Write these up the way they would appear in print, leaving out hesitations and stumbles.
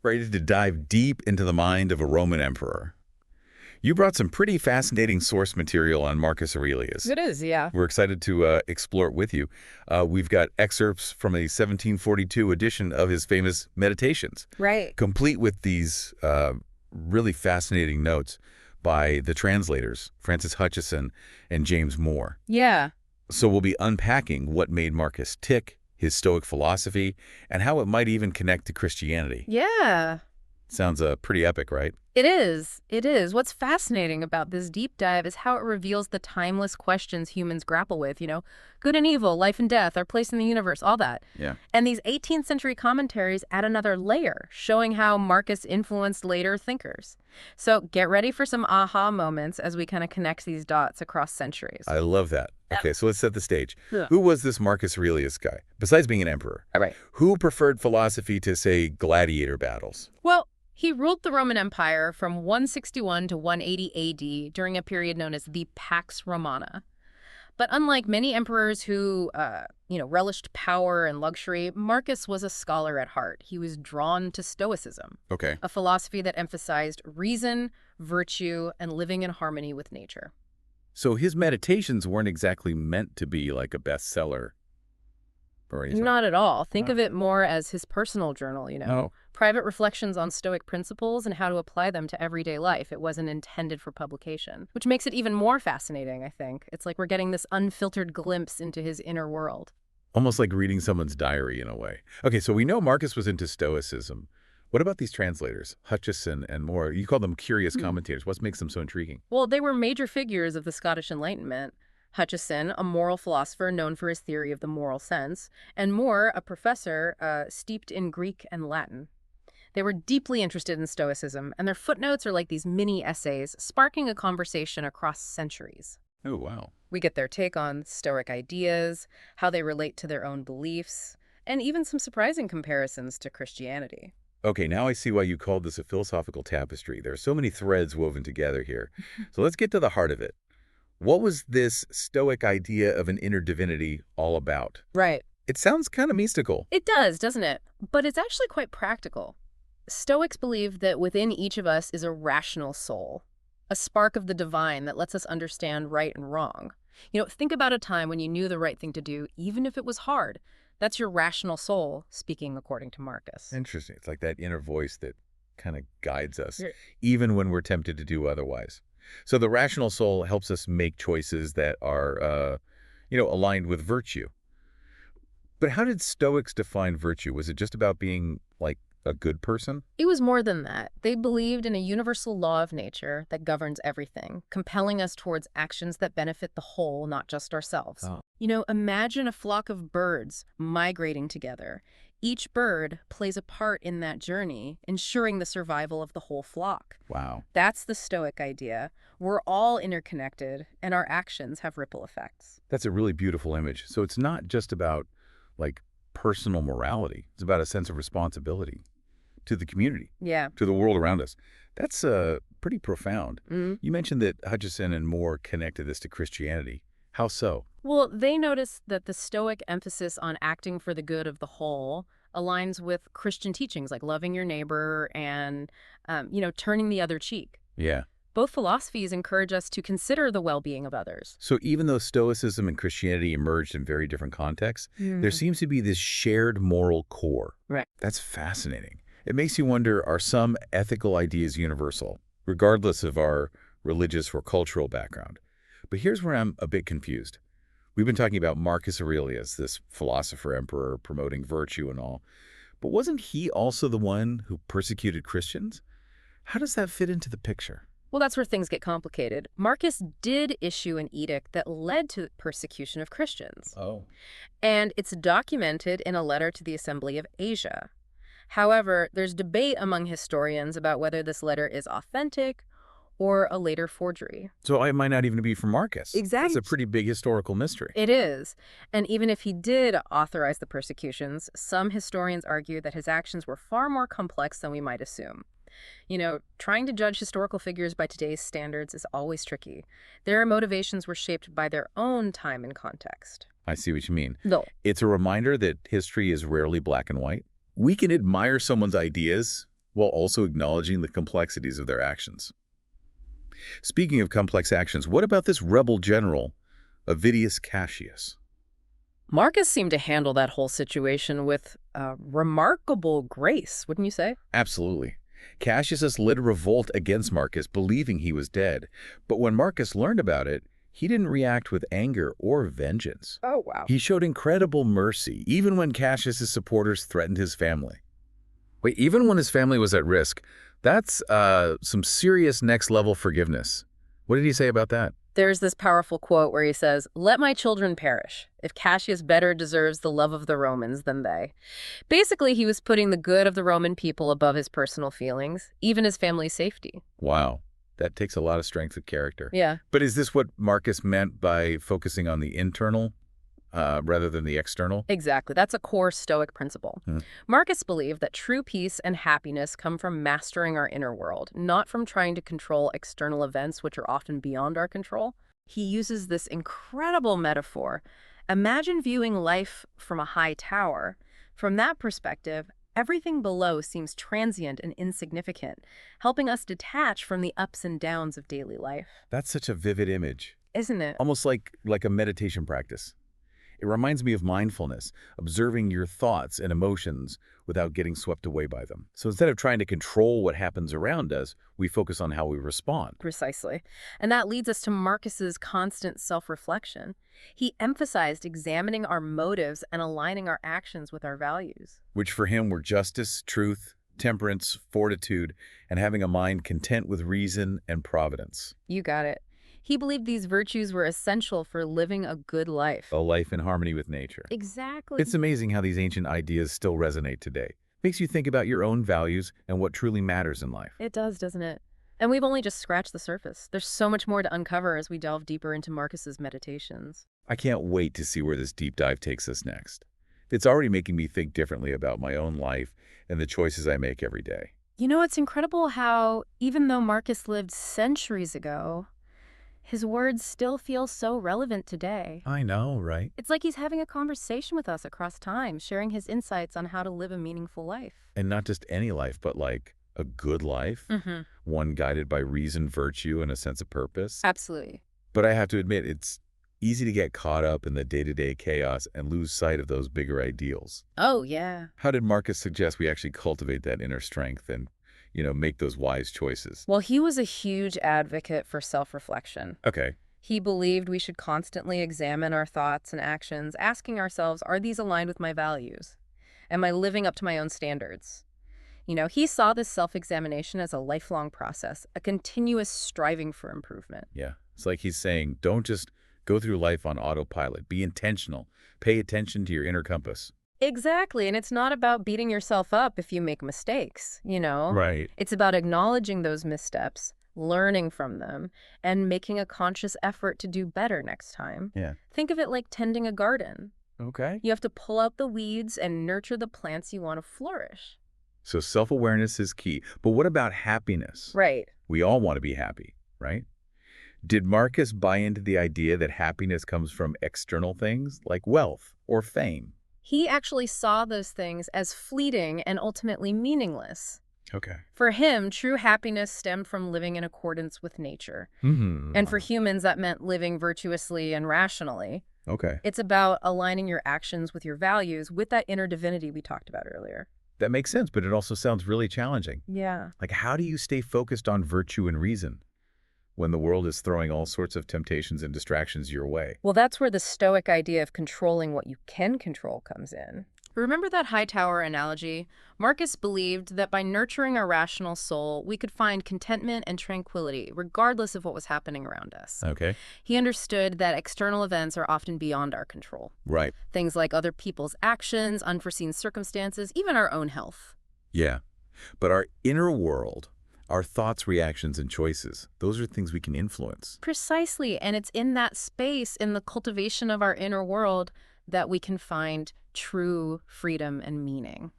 Ready to dive deep into the mind of a Roman emperor. You brought some pretty fascinating source material on Marcus Aurelius. It is, yeah. We're excited to explore it with you. We've got excerpts from a 1742 edition of his famous Meditations, Right. complete with these really fascinating notes by the translators, Francis Hutcheson and James Moore. Yeah. So we'll be unpacking what made Marcus tick, his Stoic philosophy, and how it might even connect to Christianity. Yeah. Sounds pretty epic, right? It is. It is. What's fascinating about this deep dive is how it reveals the timeless questions humans grapple with, good and evil, life and death, our place in the universe, all that. Yeah. And these 18th century commentaries add another layer, showing how Marcus influenced later thinkers. So get ready for some aha moments as we kind of connect these dots across centuries. I love that. Okay, so let's set the stage. Yeah. Who was this Marcus Aurelius guy, besides being an emperor? All right. Who preferred philosophy to, say, gladiator battles? Well, he ruled the Roman Empire from 161 to 180 AD during a period known as the Pax Romana. But unlike many emperors who, relished power and luxury, Marcus was a scholar at heart. He was drawn to Stoicism, Okay. a philosophy that emphasized reason, virtue, and living in harmony with nature. So his meditations weren't exactly meant to be like a bestseller or anything. Not at all. Think Wow. of it more as his personal journal, Oh. Private reflections on Stoic principles and how to apply them to everyday life. It wasn't intended for publication, which makes it even more fascinating, I think. It's like we're getting this unfiltered glimpse into his inner world. Almost like reading someone's diary in a way. Okay, so we know Marcus was into Stoicism. What about these translators, Hutcheson and Moore? You call them curious commentators. What makes them so intriguing? Well, they were major figures of the Scottish Enlightenment. Hutcheson, a moral philosopher known for his theory of the moral sense, and Moore, a professor steeped in Greek and Latin. They were deeply interested in Stoicism, and their footnotes are like these mini essays, sparking a conversation across centuries. Oh, wow. We get their take on Stoic ideas, how they relate to their own beliefs, and even some surprising comparisons to Christianity. Okay, now I see why you called this a philosophical tapestry. There are so many threads woven together here. So let's get to the heart of it. What was this Stoic idea of an inner divinity all about? Right. It sounds kind of mystical. It does, doesn't it? But it's actually quite practical. Stoics believe that within each of us is a rational soul, a spark of the divine that lets us understand right and wrong. Think about a time when you knew the right thing to do, even if it was hard. That's your rational soul speaking according to Marcus. Interesting. It's like that inner voice that kind of guides us, Yeah. even when we're tempted to do otherwise. So the rational soul helps us make choices that are, aligned with virtue. But how did Stoics define virtue? Was it just about being, like, a good person? It was more than that. They believed in a universal law of nature that governs everything, compelling us towards actions that benefit the whole, not just ourselves. Oh. Imagine a flock of birds migrating together. Each bird plays a part in that journey, ensuring the survival of the whole flock. Wow. That's the Stoic idea. We're all interconnected, and our actions have ripple effects. That's a really beautiful image. So it's not just about, like, personal morality. It's about a sense of responsibility to the community, Yeah. to the world around us. That's pretty profound. Mm-hmm. You mentioned that Hutcheson and Moore connected this to Christianity. How so? Well, they noticed that the Stoic emphasis on acting for the good of the whole aligns with Christian teachings like loving your neighbor and, turning the other cheek. Yeah. Both philosophies encourage us to consider the well-being of others. So even though Stoicism and Christianity emerged in very different contexts, there seems to be this shared moral core. Right. That's fascinating. It makes you wonder, are some ethical ideas universal, regardless of our religious or cultural background? But here's where I'm a bit confused. We've been talking about Marcus Aurelius, this philosopher emperor promoting virtue and all. But wasn't he also the one who persecuted Christians? How does that fit into the picture? Well, that's where things get complicated. Marcus did issue an edict that led to persecution of Christians. Oh. And it's documented in a letter to the Assembly of Asia. However, there's debate among historians about whether this letter is authentic or a later forgery. So it might not even be from Marcus. Exactly. It's a pretty big historical mystery. It is. And even if he did authorize the persecutions, some historians argue that his actions were far more complex than we might assume. Trying to judge historical figures by today's standards is always tricky. Their motivations were shaped by their own time and context. I see what you mean. No. It's a reminder that history is rarely black and white. We can admire someone's ideas, while also acknowledging the complexities of their actions. Speaking of complex actions, what about this rebel general, Avidius Cassius? Marcus seemed to handle that whole situation with remarkable grace, wouldn't you say? Absolutely. Cassius led a revolt against Marcus, believing he was dead. But when Marcus learned about it, he didn't react with anger or vengeance. Oh, wow. He showed incredible mercy, even when Cassius's supporters threatened his family. Wait, even when his family was at risk, that's some serious next-level forgiveness. What did he say about that? There's this powerful quote where he says, "Let my children perish, if Cassius better deserves the love of the Romans than they." Basically, he was putting the good of the Roman people above his personal feelings, even his family's safety. Wow, that takes a lot of strength of character. Yeah. But is this what Marcus meant by focusing on the internal rather than the external? Exactly. That's a core Stoic principle. Hmm. Marcus believed that true peace and happiness come from mastering our inner world, not from trying to control external events which are often beyond our control. He uses this incredible metaphor. Imagine viewing life from a high tower. From that perspective, everything below seems transient and insignificant, helping us detach from the ups and downs of daily life. That's such a vivid image, Isn't it? almost like a meditation practice. It reminds me of mindfulness, observing your thoughts and emotions without getting swept away by them. So instead of trying to control what happens around us, we focus on how we respond. Precisely. And that leads us to Marcus's constant self-reflection. He emphasized examining our motives and aligning our actions with our values. Which for him were justice, truth, temperance, fortitude, and having a mind content with reason and providence. You got it. He believed these virtues were essential for living a good life. A life in harmony with nature. Exactly. It's amazing how these ancient ideas still resonate today. Makes you think about your own values and what truly matters in life. It does, doesn't it? And we've only just scratched the surface. There's so much more to uncover as we delve deeper into Marcus's meditations. I can't wait to see where this deep dive takes us next. It's already making me think differently about my own life and the choices I make every day. You know, it's incredible how, even though Marcus lived centuries ago, his words still feel so relevant today. I know, right? It's like he's having a conversation with us across time, sharing his insights on how to live a meaningful life. And not just any life, but like a good life, one guided by reason, virtue, and a sense of purpose. Absolutely. But I have to admit, it's easy to get caught up in the day-to-day chaos and lose sight of those bigger ideals. Oh, yeah. How did Marcus suggest we actually cultivate that inner strength and, make those wise choices? Well, he was a huge advocate for self-reflection. Okay. He believed we should constantly examine our thoughts and actions, asking ourselves, are these aligned with my values? Am I living up to my own standards? He saw this self-examination as a lifelong process, a continuous striving for improvement. Yeah. It's like he's saying, don't just go through life on autopilot. Be intentional. Pay attention to your inner compass. Exactly. And it's not about beating yourself up if you make mistakes, Right. It's about acknowledging those missteps, learning from them, and making a conscious effort to do better next time. Yeah. Think of it like tending a garden. Okay. You have to pull out the weeds and nurture the plants you want to flourish. So self-awareness is key. But what about happiness? Right. We all want to be happy, right? Did Marcus buy into the idea that happiness comes from external things like wealth or fame? He actually saw those things as fleeting and ultimately meaningless. Okay. For him, true happiness stemmed from living in accordance with nature. And for humans, that meant living virtuously and rationally. Okay. It's about aligning your actions with your values, with that inner divinity we talked about earlier. That makes sense, but it also sounds really challenging. Yeah. Like, how do you stay focused on virtue and reason when the world is throwing all sorts of temptations and distractions your way? Well, that's where the Stoic idea of controlling what you can control comes in. Remember that high tower analogy? Marcus believed that by nurturing our rational soul, we could find contentment and tranquility, regardless of what was happening around us. Okay. He understood that external events are often beyond our control. Right. Things like other people's actions, unforeseen circumstances, even our own health. Yeah. But our inner world, our thoughts, reactions, and choices, those are things we can influence. Precisely, and it's in that space, in the cultivation of our inner world, that we can find true freedom and meaning.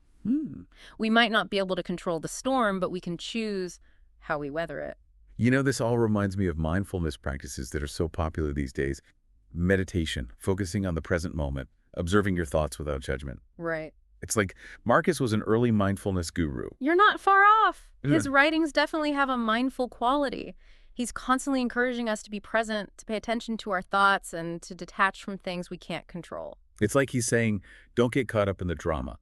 We might not be able to control the storm, but we can choose how we weather it. This all reminds me of mindfulness practices that are so popular these days. Meditation, focusing on the present moment, observing your thoughts without judgment. Right. It's like Marcus was an early mindfulness guru. You're not far off. Yeah. His writings definitely have a mindful quality. He's constantly encouraging us to be present, to pay attention to our thoughts, and to detach from things we can't control. It's like he's saying, don't get caught up in the drama.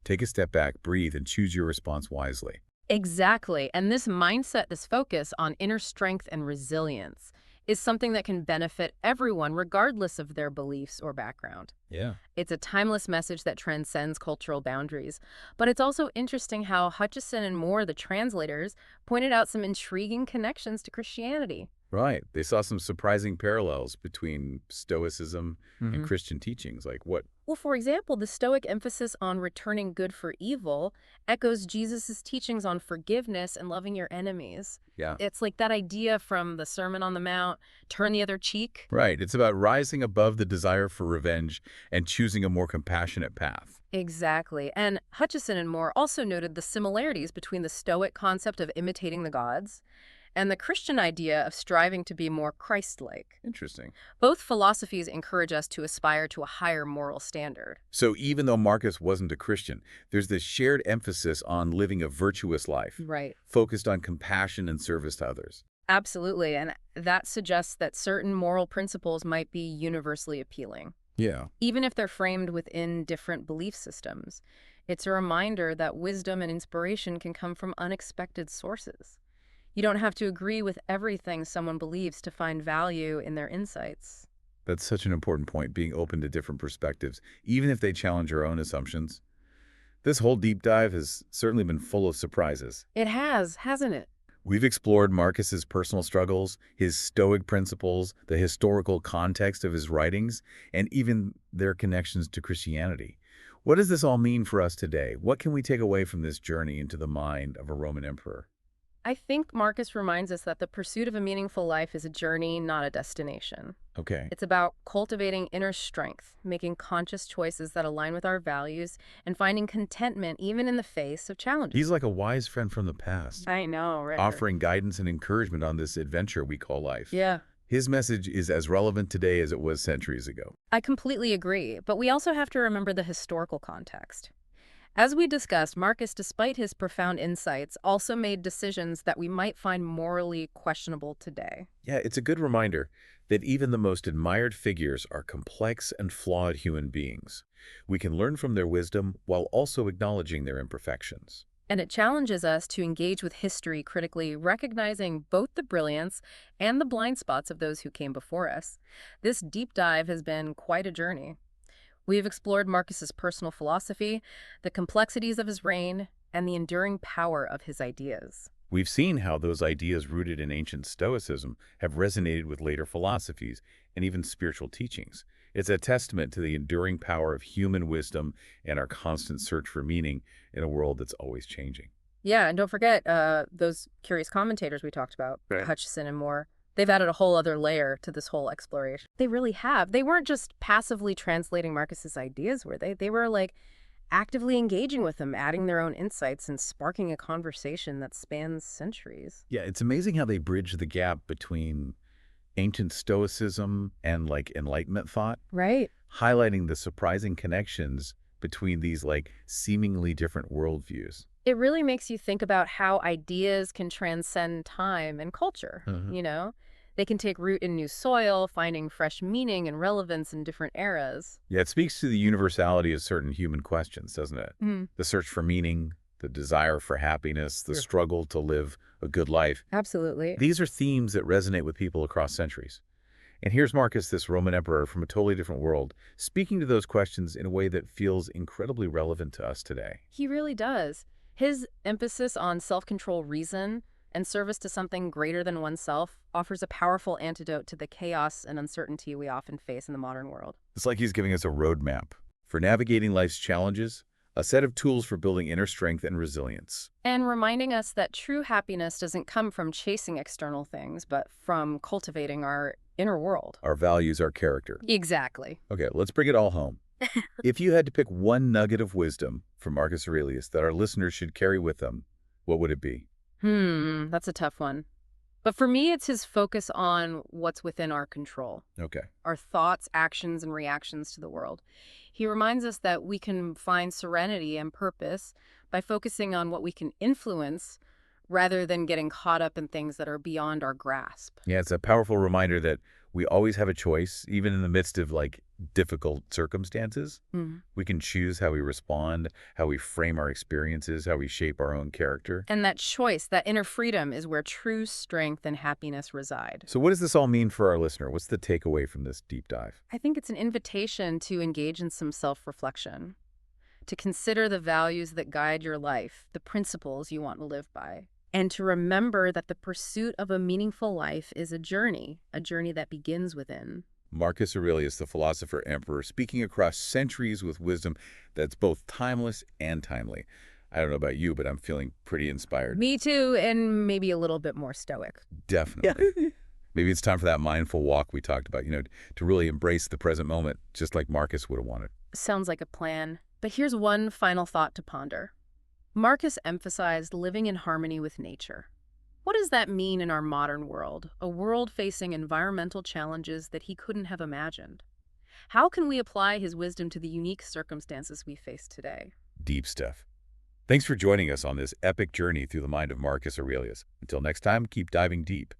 Take a step back, breathe, and choose your response wisely. Exactly. And this mindset, this focus on inner strength and resilience, is something that can benefit everyone regardless of their beliefs or background. Yeah. It's a timeless message that transcends cultural boundaries. But it's also interesting how Hutcheson and Moore, the translators, pointed out some intriguing connections to Christianity. Right. They saw some surprising parallels between Stoicism and Christian teachings. Like what? Well, for example, the Stoic emphasis on returning good for evil echoes Jesus' teachings on forgiveness and loving your enemies. Yeah. It's like that idea from the Sermon on the Mount, turn the other cheek. Right. It's about rising above the desire for revenge and choosing a more compassionate path. Exactly. And Hutcheson and Moore also noted the similarities between the Stoic concept of imitating the gods and the Christian idea of striving to be more Christ-like. Interesting. Both philosophies encourage us to aspire to a higher moral standard. So even though Marcus wasn't a Christian, there's this shared emphasis on living a virtuous life, Right. focused on compassion and service to others. Absolutely. And that suggests that certain moral principles might be universally appealing, Yeah. even if they're framed within different belief systems. It's a reminder that wisdom and inspiration can come from unexpected sources. You don't have to agree with everything someone believes to find value in their insights. That's such an important point, being open to different perspectives, even if they challenge our own assumptions. This whole deep dive has certainly been full of surprises. It has, hasn't it? We've explored Marcus's personal struggles, his Stoic principles, the historical context of his writings, and even their connections to Christianity. What does this all mean for us today? What can we take away from this journey into the mind of a Roman emperor? I think Marcus reminds us that the pursuit of a meaningful life is a journey, not a destination. Okay. It's about cultivating inner strength, making conscious choices that align with our values, and finding contentment even in the face of challenges. He's like a wise friend from the past, I know, right? offering guidance and encouragement on this adventure we call life. Yeah. His message is as relevant today as it was centuries ago. I completely agree, but we also have to remember the historical context. As we discussed, Marcus, despite his profound insights, also made decisions that we might find morally questionable today. Yeah, it's a good reminder that even the most admired figures are complex and flawed human beings. We can learn from their wisdom while also acknowledging their imperfections. And it challenges us to engage with history critically, recognizing both the brilliance and the blind spots of those who came before us. This deep dive has been quite a journey. We've explored Marcus's personal philosophy, the complexities of his reign, and the enduring power of his ideas. We've seen how those ideas rooted in ancient Stoicism have resonated with later philosophies and even spiritual teachings. It's a testament to the enduring power of human wisdom and our constant search for meaning in a world that's always changing. Yeah, and don't forget those curious commentators we talked about, Right. Hutcheson and Moore. They've added a whole other layer to this whole exploration. They really have. They weren't just passively translating Marcus's ideas, were they? They were like actively engaging with them, adding their own insights and sparking a conversation that spans centuries. Yeah, it's amazing how they bridge the gap between ancient Stoicism and like Enlightenment thought, Right. highlighting the surprising connections between these like seemingly different worldviews. It really makes you think about how ideas can transcend time and culture, you know? They can take root in new soil, finding fresh meaning and relevance in different eras. Yeah, it speaks to the universality of certain human questions, doesn't it? The search for meaning, the desire for happiness, the struggle to live a good life. Absolutely. These are themes that resonate with people across centuries. And here's Marcus, this Roman emperor from a totally different world, speaking to those questions in a way that feels incredibly relevant to us today. He really does. His emphasis on self-control, reason, and service to something greater than oneself offers a powerful antidote to the chaos and uncertainty we often face in the modern world. It's like he's giving us a roadmap for navigating life's challenges, a set of tools for building inner strength and resilience. And reminding us that true happiness doesn't come from chasing external things, but from cultivating our inner world. Our values, our character. Exactly. Okay, let's bring it all home. If you had to pick one nugget of wisdom from Marcus Aurelius that our listeners should carry with them, what would it be? That's a tough one. But for me, it's his focus on what's within our control, Okay. our thoughts, actions, and reactions to the world. He reminds us that we can find serenity and purpose by focusing on what we can influence rather than getting caught up in things that are beyond our grasp. Yeah, it's a powerful reminder that we always have a choice, even in the midst of difficult circumstances. Mhm. We can choose how we respond, how we frame our experiences, how we shape our own character. And that choice, that inner freedom, is where true strength and happiness reside. So what does this all mean for our listener? What's the takeaway from this deep dive? I think it's an invitation to engage in some self-reflection, to consider the values that guide your life, the principles you want to live by, and to remember that the pursuit of a meaningful life is a journey that begins within. Marcus Aurelius, the philosopher emperor, speaking across centuries with wisdom that's both timeless and timely. I don't know about you, but I'm feeling pretty inspired. Me too, and maybe a little bit more stoic. Definitely. Maybe it's time for that mindful walk we talked about, to really embrace the present moment, just like Marcus would have wanted. Sounds like a plan. But here's one final thought to ponder. Marcus emphasized living in harmony with nature. What does that mean in our modern world, a world facing environmental challenges that he couldn't have imagined? How can we apply his wisdom to the unique circumstances we face today? Deep stuff. Thanks for joining us on this epic journey through the mind of Marcus Aurelius. Until next time, keep diving deep.